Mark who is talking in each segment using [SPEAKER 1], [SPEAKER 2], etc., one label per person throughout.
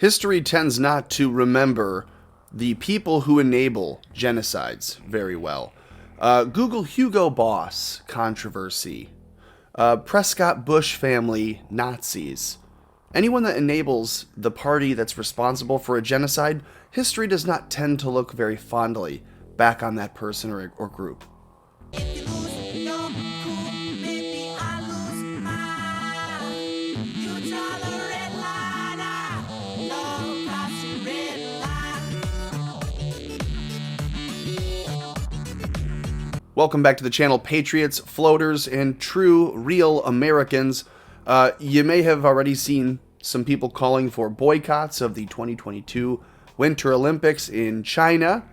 [SPEAKER 1] History tends not to remember the people who enable genocides very well. Google Hugo Boss controversy. Prescott Bush family Nazis. Anyone that enables the party that's responsible for a genocide, history does not tend to look very fondly back on that person or group. Welcome back to the channel, Patriots, Floaters, and true, real Americans. You may have already seen some people calling for boycotts of the 2022 Winter Olympics in China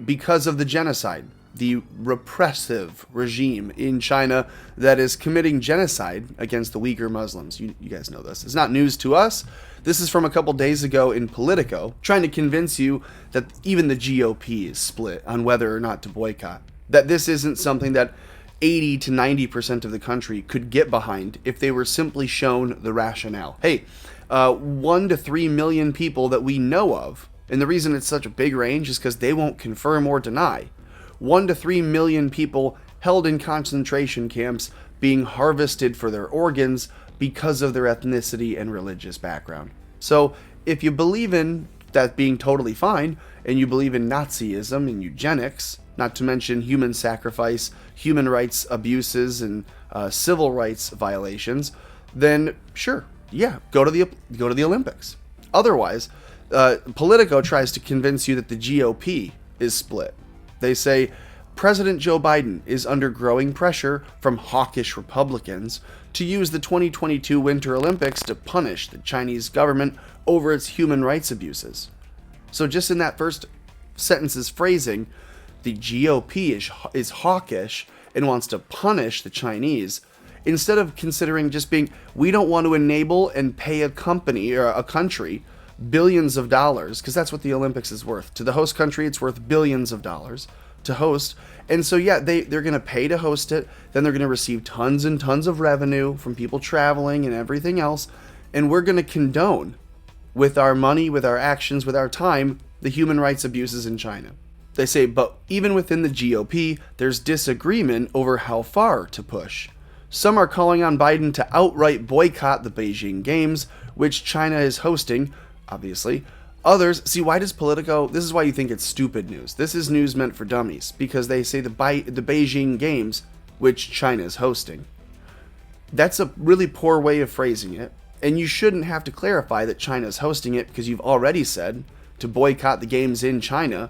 [SPEAKER 1] because of the genocide, the repressive regime in China that is committing genocide against the Uyghur Muslims. You guys know this. It's not news to us. This is from a couple days ago in Politico, trying to convince you that even the GOP is split on whether or not to boycott. That this isn't something that 80 to 90% of the country could get behind if they were simply shown the rationale. Hey, 1 to 3 million people that we know of, and the reason it's such a big range is because they won't confirm or deny. 1 to 3 million people held in concentration camps being harvested for their organs because of their ethnicity and religious background. So if you believe in that being totally fine, and you believe in Nazism and eugenics, not to mention human sacrifice, human rights abuses, and civil rights violations, then sure, yeah, go to the Olympics. Otherwise, Politico tries to convince you that the GOP is split. They say President Joe Biden is under growing pressure from hawkish Republicans to use the 2022 Winter Olympics to punish the Chinese government over its human rights abuses. So just in that first sentence's phrasing, the GOP is hawkish and wants to punish the Chinese instead of considering just being, we don't want to enable and pay a company or a country billions of dollars, because that's what the Olympics is worth. To the host country, it's worth billions of dollars to host. And so, yeah, they're going to pay to host it. Then they're going to receive tons and tons of revenue from people traveling and everything else. And we're going to condone with our money, with our actions, with our time, the human rights abuses in China. They say, but even within the GOP, there's disagreement over how far to push. Some are calling on Biden to outright boycott the Beijing Games, which China is hosting, obviously. Others, see, why does Politico, this is why you think it's stupid news. This is news meant for dummies, because they say the Beijing Games, which China is hosting. That's a really poor way of phrasing it, and you shouldn't have to clarify that China is hosting it, because you've already said to boycott the games in China,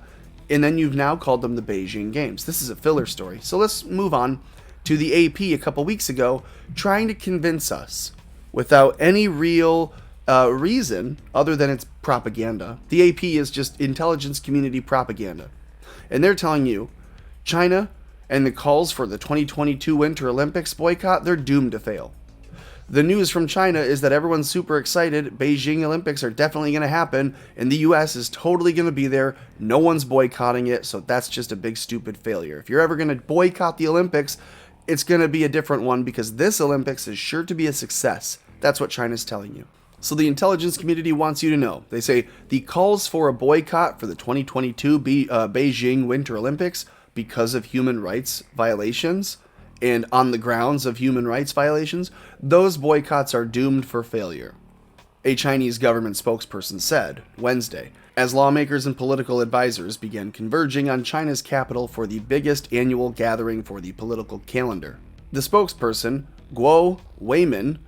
[SPEAKER 1] and then you've now called them the Beijing Games. This is a filler story. So let's move on to the AP a couple weeks ago, trying to convince us, without any real reason other than it's propaganda. The AP is just intelligence community propaganda. And they're telling you, China and the calls for the 2022 Winter Olympics boycott, they're doomed to fail. The news from China is that everyone's super excited. Beijing Olympics are definitely going to happen, and the US is totally going to be there. No one's boycotting it, so that's just a big stupid failure. If you're ever going to boycott the Olympics, it's going to be a different one, because this Olympics is sure to be a success. That's what China's telling you. So the intelligence community wants you to know. They say the calls for a boycott for the 2022 Beijing Winter Olympics because of human rights violations and on the grounds of human rights violations, those boycotts are doomed for failure. A Chinese government spokesperson said Wednesday, as lawmakers and political advisors began converging on China's capital for the biggest annual gathering for the political calendar. The spokesperson, Guo Weimin,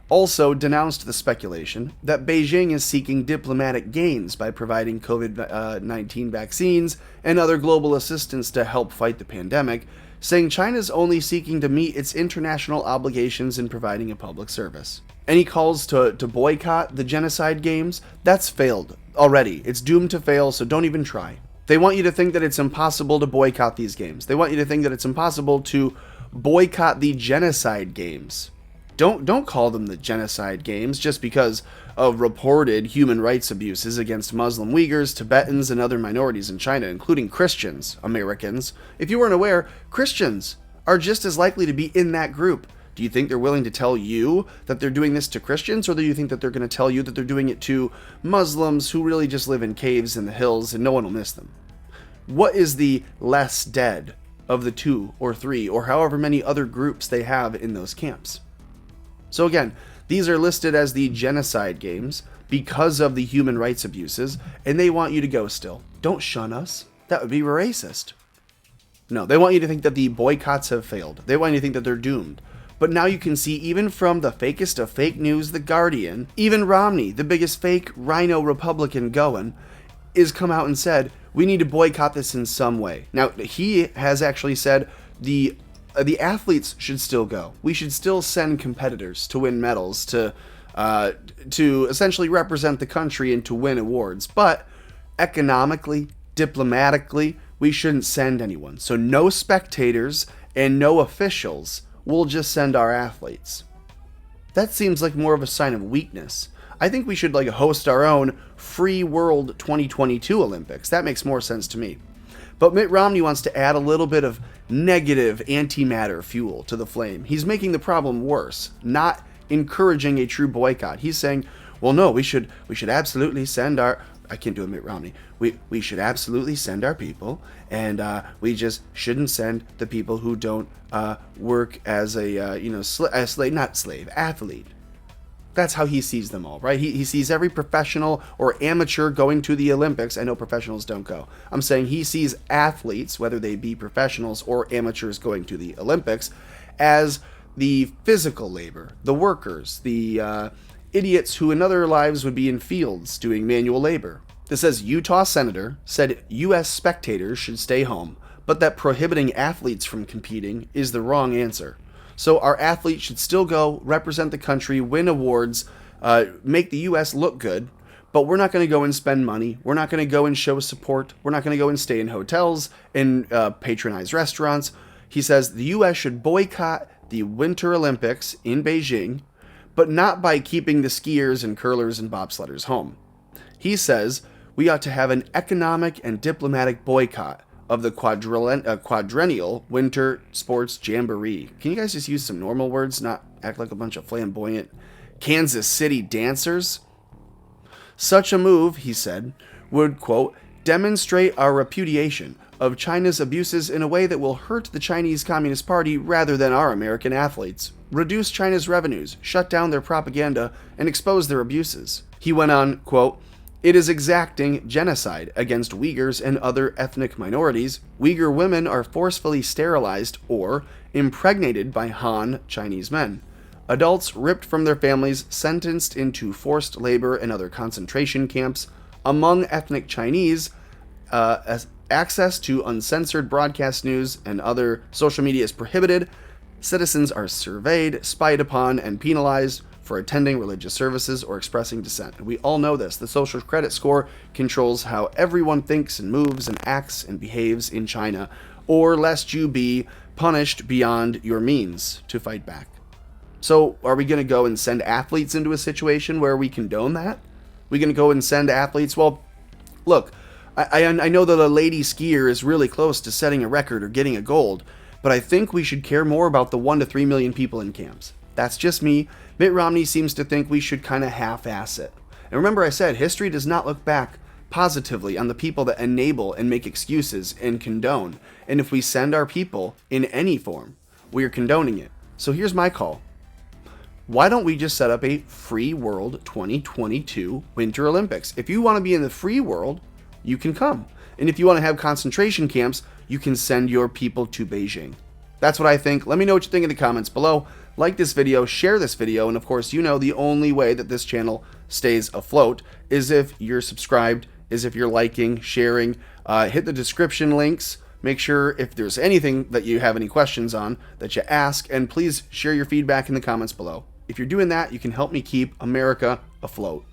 [SPEAKER 1] also denounced the speculation that Beijing is seeking diplomatic gains by providing COVID-19 vaccines and other global assistance to help fight the pandemic, saying China's only seeking to meet its international obligations in providing a public service. Any calls to boycott the Genocide Games, that's failed already. It's doomed to fail, so don't even try. They want you to think that it's impossible to boycott these games. They want you to think that it's impossible to boycott the Genocide Games. Don't call them the Genocide Games just because of reported human rights abuses against Muslim Uyghurs, Tibetans, and other minorities in China, including Christians, Americans. If you weren't aware, Christians are just as likely to be in that group. Do you think they're willing to tell you that they're doing this to Christians, or do you think that they're going to tell you that they're doing it to Muslims who really just live in caves in the hills and no one will miss them? What is the less dead of the 2 or 3 or however many other groups they have in those camps? So again, these are listed as the genocide games because of the human rights abuses, and they want you to go still. Don't shun us. That would be racist. No, they want you to think that the boycotts have failed. They want you to think that they're doomed. But now you can see, even from the fakest of fake news, The Guardian, even Romney, the biggest fake rhino Republican going, is come out and said, we need to boycott this in some way. Now, he has actually said the athletes should still go. We should still send competitors to win medals, to essentially represent the country and to win awards. But economically, diplomatically, we shouldn't send anyone. So no spectators and no officials. We'll just send our athletes. That seems like more of a sign of weakness. I think we should host our own free world 2022 Olympics. That makes more sense to me. But Mitt Romney wants to add a little bit of negative antimatter fuel to the flame. He's making the problem worse, not encouraging a true boycott. He's saying, well, no, we should absolutely send our... I can't do a Mitt Romney. We should absolutely send our people, and we just shouldn't send the people who don't work as athlete. That's how he sees them all, right? He sees every professional or amateur going to the Olympics. I know professionals don't go. I'm saying he sees athletes, whether they be professionals or amateurs going to the Olympics, as the physical labor, the workers, the idiots who in other lives would be in fields doing manual labor. This says Utah senator said U.S. spectators should stay home, but that prohibiting athletes from competing is the wrong answer. So our athletes should still go, represent the country, win awards, make the U.S. look good, but we're not going to go and spend money. We're not going to go and show support. We're not going to go and stay in hotels and patronize restaurants. He says the U.S. should boycott the Winter Olympics in Beijing, but not by keeping the skiers and curlers and bobsledders home. He says we ought to have an economic and diplomatic boycott of the quadrennial Winter Sports Jamboree. Can you guys just use some normal words, not act like a bunch of flamboyant Kansas City dancers? Such a move, he said, would, quote, demonstrate our repudiation of China's abuses in a way that will hurt the Chinese Communist Party rather than our American athletes, reduce China's revenues, shut down their propaganda, and expose their abuses. He went on, quote, it is exacting genocide against Uyghurs and other ethnic minorities. Uyghur women are forcefully sterilized or impregnated by Han Chinese men. Adults ripped from their families, sentenced into forced labor and other concentration camps. Among ethnic Chinese, access to uncensored broadcast news and other social media is prohibited. Citizens are surveyed, spied upon, and penalized for attending religious services or expressing dissent. We all know this. The social credit score controls how everyone thinks and moves and acts and behaves in China, or lest you be punished beyond your means to fight back. So are we going to go and send athletes into a situation where we condone that? We going to go and send athletes? Well, look, I know that a lady skier is really close to setting a record or getting a gold, but I think we should care more about the 1 to 3 million people in camps. That's just me. Mitt Romney seems to think we should kind of half-ass it. And remember I said, history does not look back positively on the people that enable and make excuses and condone. And if we send our people in any form, we are condoning it. So here's my call. Why don't we just set up a free world 2022 Winter Olympics? If you want to be in the free world, you can come. And if you want to have concentration camps, you can send your people to Beijing. That's what I think. Let me know what you think in the comments below. Like this video, share this video, and of course, you know the only way that this channel stays afloat is if you're subscribed, is if you're liking, sharing. Hit the description links. Make sure if there's anything that you have any questions on that you ask, and please share your feedback in the comments below. If you're doing that, you can help me keep America afloat.